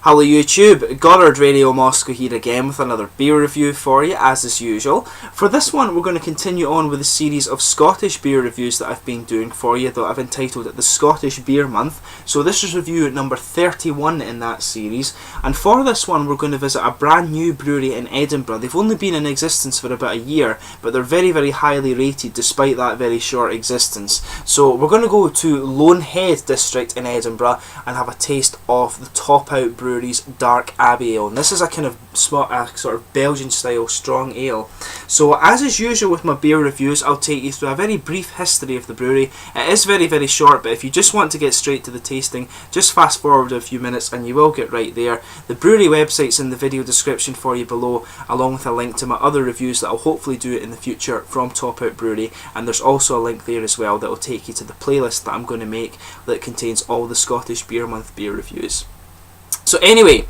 Hello YouTube, Goddard Radio Moscow here again with another beer review for you as is usual. For this one we're going to continue on with a series of Scottish beer reviews that I've been doing for you that I've entitled the Scottish Beer Month. So this is review number 31 in that series, and for this one we're going to visit a brand new brewery in Edinburgh. They've only been in existence for about a year, but they're very highly rated despite that very short existence. So we're going to go to Lonehead district in Edinburgh and have a taste of the Top Out Brewery's Dark Abbey Ale. And this is a kind of sort of Belgian style strong ale. So as is usual with my beer reviews, I'll take you through a very brief history of the brewery. It is very short, but if you just want to get straight to the tasting, just fast forward a few minutes and you will get right there. The brewery website's in the video description for you below, along with a link to my other reviews that I'll hopefully do in the future from Top Out Brewery, and there's also a link there as well that will take you to the playlist that I'm going to make that contains all the Scottish Beer Month beer reviews. So anyway,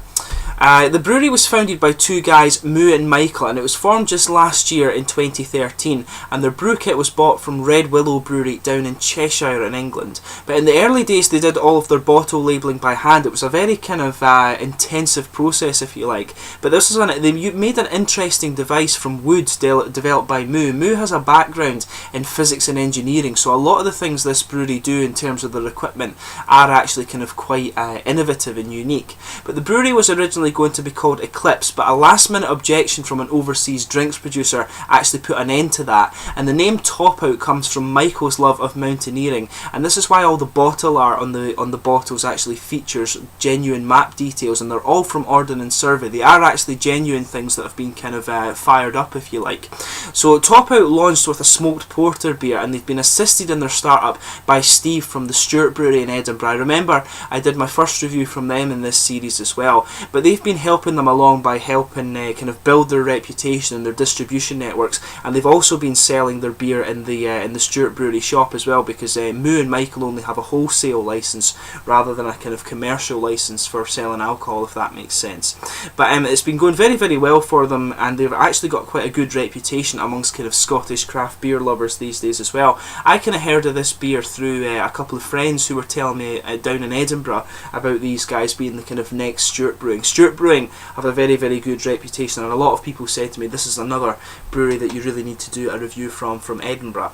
the brewery was founded by two guys, Moo and Michael, and it was formed just last year in 2013, and their brew kit was bought from Red Willow Brewery down in Cheshire in England. But in the early days they did all of their bottle labelling by hand. It was a very kind of intensive process, if you like. But this is they made an interesting device from wood developed by Moo. Moo has a background in physics and engineering, so a lot of the things this brewery do in terms of their equipment are actually kind of quite innovative and unique. But the brewery was originally going to be called Eclipse, but a last minute objection from an overseas drinks producer actually put an end to that, and the name Top Out comes from Michael's love of mountaineering, and this is why all the bottle art on the bottles actually features genuine map details, and they're all from Ordnance Survey. They are actually genuine things that have been kind of fired up, if you like. So Top Out launched with a smoked porter beer, and they've been assisted in their startup by Steve from the Stewart Brewery in Edinburgh. I remember I did my first review from them in this series as well, but they've been helping them along by helping kind of build their reputation and their distribution networks, and they've also been selling their beer in the Stewart Brewery shop as well, because Moo and Michael only have a wholesale license rather than a kind of commercial license for selling alcohol, if that makes sense. But it's been going very well for them, and they've actually got quite a good reputation amongst kind of Scottish craft beer lovers these days as well. I kind of heard of this beer through a couple of friends who were telling me down in Edinburgh about these guys being the kind of next Stewart Brewing. Stewart Brewing have a very good reputation, and a lot of people said to me this is another brewery that you really need to do a review from Edinburgh.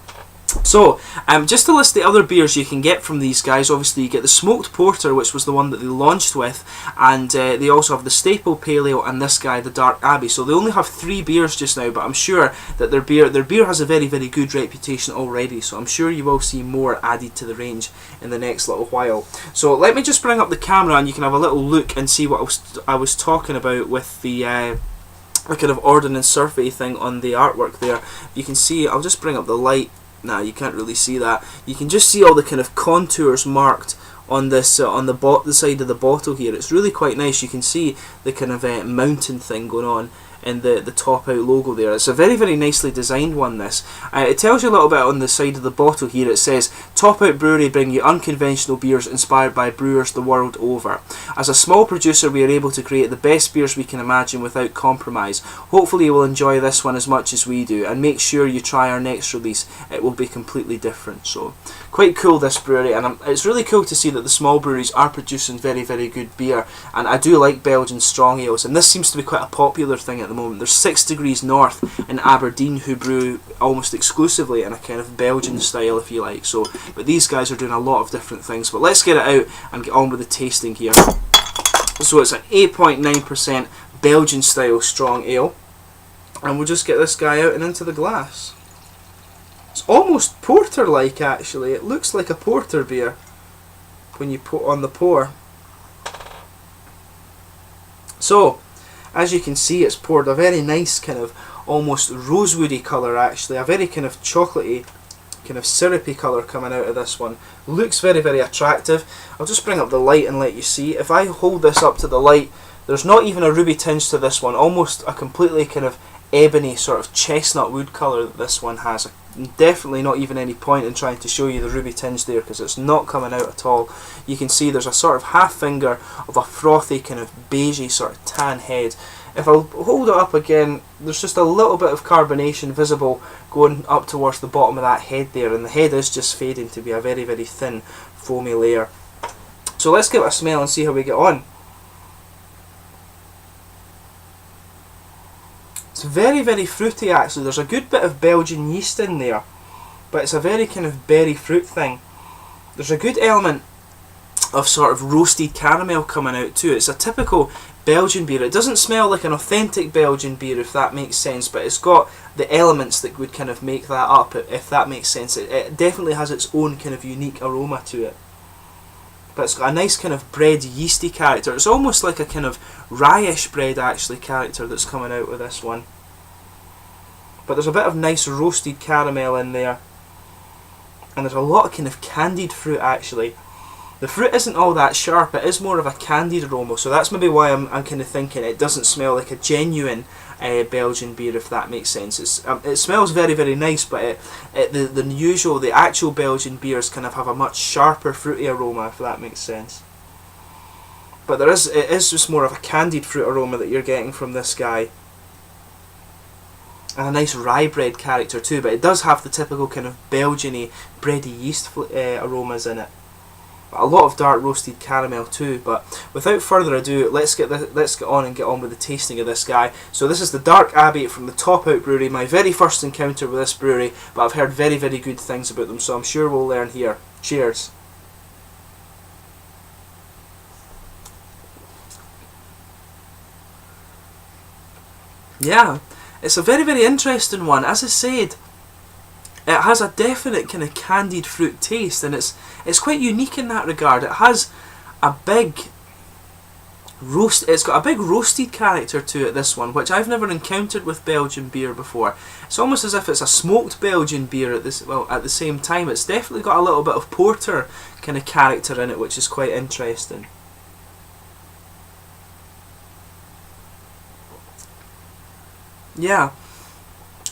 So, just to list the other beers you can get from these guys, obviously you get the Smoked Porter, which was the one that they launched with, and they also have the Staple Pale Ale and this guy, the Dark Abbey. So they only have 3 beers just now, but I'm sure that their beer has a very good reputation already, so I'm sure you will see more added to the range in the next little while. So let me just bring up the camera and you can have a little look and see what I was talking about with the kind of Ordnance Survey thing on the artwork there. You can see, I'll just bring up the light. Now you can't really see that. You can just see all the kind of contours marked on this on the side of the bottle here. It's really quite nice. You can see the kind of mountain thing going on in the Top Out logo there. It's a very nicely designed one, this. It tells you a little bit on the side of the bottle here. It says, Top Out Brewery bring you unconventional beers inspired by brewers the world over. As a small producer we are able to create the best beers we can imagine without compromise. Hopefully you will enjoy this one as much as we do, and make sure you try our next release. It will be completely different. So quite cool, this brewery, and it's really cool to see that the small breweries are producing very good beer, and I do like Belgian strong ales, and this seems to be quite a popular thing at the moment. There's 6 Degrees North in Aberdeen who brew almost exclusively in a kind of Belgian style, if you like. So, but these guys are doing a lot of different things. But let's get it out and get on with the tasting here. So it's an 8.9% Belgian style strong ale, and we'll just get this guy out and into the glass. It's almost porter-like, actually. It looks like a porter beer when you put on the pour. So, as you can see, it's poured a very nice kind of almost rosewoody colour, actually. A very kind of chocolatey, kind of syrupy colour coming out of this one. Looks very attractive. I'll just bring up the light and let you see. If I hold this up to the light, there's not even a ruby tinge to this one. Almost a completely kind of ebony sort of chestnut wood colour that this one has. Definitely not even any point in trying to show you the ruby tinge there, because it's not coming out at all. You can see there's a sort of half finger of a frothy kind of beigey sort of tan head. If I hold it up again, there's just a little bit of carbonation visible going up towards the bottom of that head there, and the head is just fading to be a very thin foamy layer. So let's give it a smell and see how we get on. It's very, very fruity actually. There's a good bit of Belgian yeast in there, but it's a very kind of berry fruit thing. There's a good element of sort of roasted caramel coming out too. It's a typical Belgian beer. It doesn't smell like an authentic Belgian beer, if that makes sense, but it's got the elements that would kind of make that up, if that makes sense. It definitely has its own kind of unique aroma to it. But it's got a nice kind of bread yeasty character. It's almost like a kind of rye-ish bread actually character that's coming out with this one. But there's a bit of nice roasted caramel in there. And there's a lot of kind of candied fruit actually. The fruit isn't all that sharp, it is more of a candied aroma, so that's maybe why I'm kind of thinking it doesn't smell like a genuine Belgian beer, if that makes sense. It smells very, very nice, but the actual Belgian beers kind of have a much sharper fruity aroma, if that makes sense. But it is just more of a candied fruit aroma that you're getting from this guy. And a nice rye bread character too, but it does have the typical kind of Belgian-y, bready yeast aromas in it. A lot of dark roasted caramel too. But without further ado, let's get on with the tasting of this guy. So this is the Dark Abbey from the Top Out Brewery, my very first encounter with this brewery, but I've heard very, very good things about them, so I'm sure we'll learn here. Cheers. Yeah, it's a very, very interesting one. As I said, it has a definite kind of candied fruit taste, and it's quite unique in that regard. It has a big it's got a big roasted character to it, this one, which I've never encountered with Belgian beer before. It's almost as if it's a smoked Belgian beer at the same time. It's definitely got a little bit of porter kind of character in it, which is quite interesting. Yeah.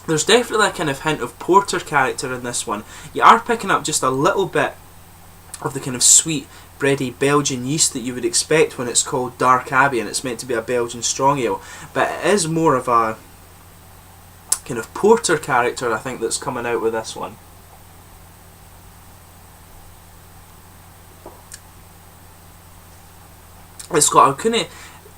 There's definitely a kind of hint of porter character in this one. You are picking up just a little bit of the kind of sweet, bready Belgian yeast that you would expect when it's called Dark Abbey and it's meant to be a Belgian strong ale. But it is more of a kind of porter character, I think, that's coming out with this one. It's got a kind of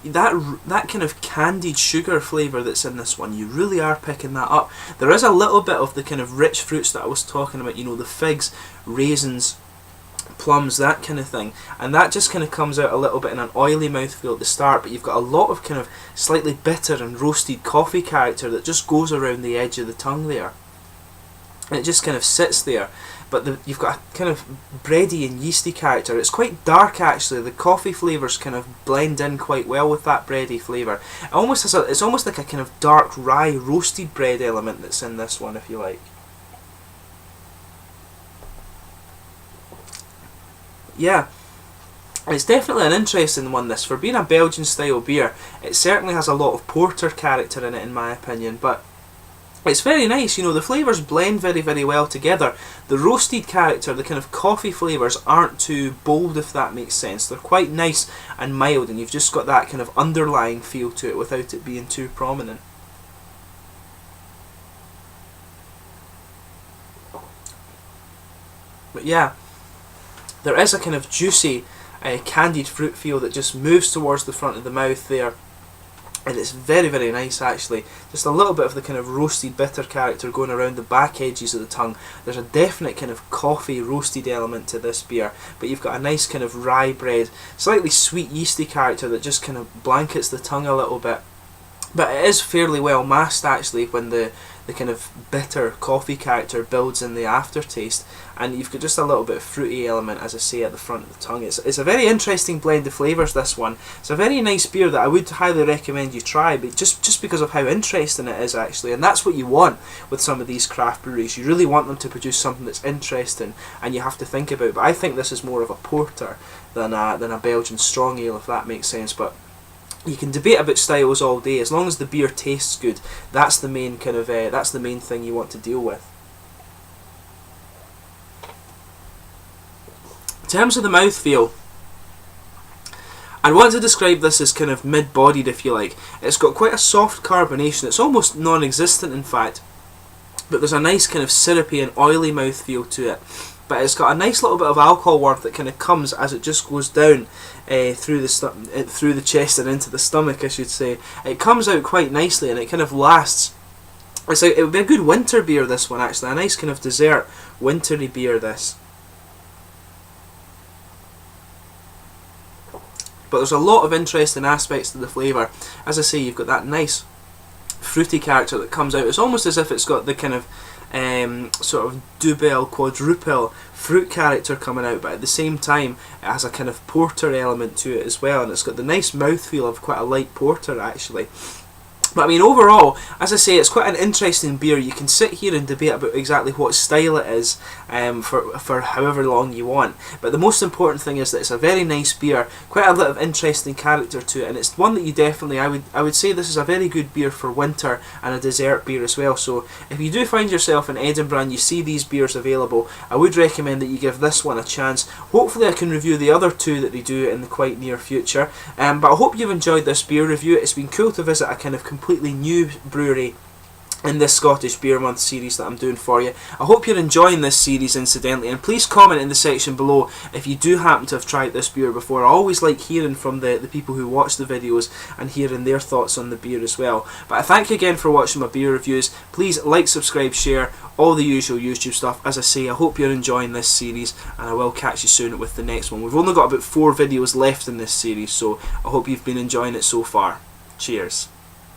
that kind of candied sugar flavour that's in this one. You really are picking that up. There is a little bit of the kind of rich fruits that I was talking about, you know, the figs, raisins, plums, that kind of thing, and that just kind of comes out a little bit in an oily mouthfeel at the start, but you've got a lot of kind of slightly bitter and roasted coffee character that just goes around the edge of the tongue there, and it just kind of sits there. But you've got a kind of bready and yeasty character. It's quite dark actually. The coffee flavours kind of blend in quite well with that bready flavour. It almost has it's almost like a kind of dark rye roasted bread element that's in this one, if you like. Yeah, it's definitely an interesting one, this. For being a Belgian style beer, it certainly has a lot of porter character in it, in my opinion, but it's very nice. You know, the flavours blend very, very well together. The roasted character, the kind of coffee flavours aren't too bold, if that makes sense. They're quite nice and mild, and you've just got that kind of underlying feel to it without it being too prominent. But yeah, there is a kind of juicy, candied fruit feel that just moves towards the front of the mouth there. And it's very, very nice actually. Just a little bit of the kind of roasted bitter character going around the back edges of the tongue. There's a definite kind of coffee roasted element to this beer, but you've got a nice kind of rye bread, slightly sweet yeasty character that just kind of blankets the tongue a little bit. But it is fairly well masked actually when the kind of bitter coffee character builds in the aftertaste, and you've got just a little bit of fruity element, as I say, at the front of the tongue. It's a very interesting blend of flavours, this one. It's a very nice beer that I would highly recommend you try, but just because of how interesting it is actually, and that's what you want with some of these craft breweries. You really want them to produce something that's interesting and you have to think about. But I think this is more of a porter than a Belgian strong ale, if that makes sense. But you can debate about styles all day. As long as the beer tastes good, that's the main kind of that's the main thing you want to deal with. In terms of the mouthfeel, I want to describe this as kind of mid-bodied, if you like. It's got quite a soft carbonation. It's almost non-existent, in fact, but there's a nice kind of syrupy and oily mouthfeel to it. but it's got a nice little bit of alcohol warmth that kind of comes as it just goes down through the chest and into the stomach, I should say. It comes out quite nicely, and it kind of lasts. It would be a good winter beer, this one, actually. A nice kind of dessert, wintry beer, this. But there's a lot of interesting aspects to the flavour. As I say, you've got that nice fruity character that comes out. It's almost as if it's got the kind of sort of double, quadruple fruit character coming out, but at the same time it has a kind of porter element to it as well, and it's got the nice mouthfeel of quite a light porter, actually. But I mean, overall, as I say, it's quite an interesting beer. You can sit here and debate about exactly what style it is for however long you want. But the most important thing is that it's a very nice beer, quite a lot of interesting character to it, and it's one that you definitely, I would say this is a very good beer for winter and a dessert beer as well. So if you do find yourself in Edinburgh and you see these beers available, I would recommend that you give this one a chance. Hopefully I can review the other two that they do in the quite near future. But I hope you've enjoyed this beer review. It's been cool to visit a kind of completely new brewery in this Scottish Beer Month series that I'm doing for you. I hope you're enjoying this series, incidentally, and please comment in the section below if you do happen to have tried this beer before. I always like hearing from the people who watch the videos and hearing their thoughts on the beer as well. But I thank you again for watching my beer reviews. Please like, subscribe, share, all the usual YouTube stuff. As I say, I hope you're enjoying this series, and I will catch you soon with the next one. We've only got about 4 videos left in this series, so I hope you've been enjoying it so far. Cheers.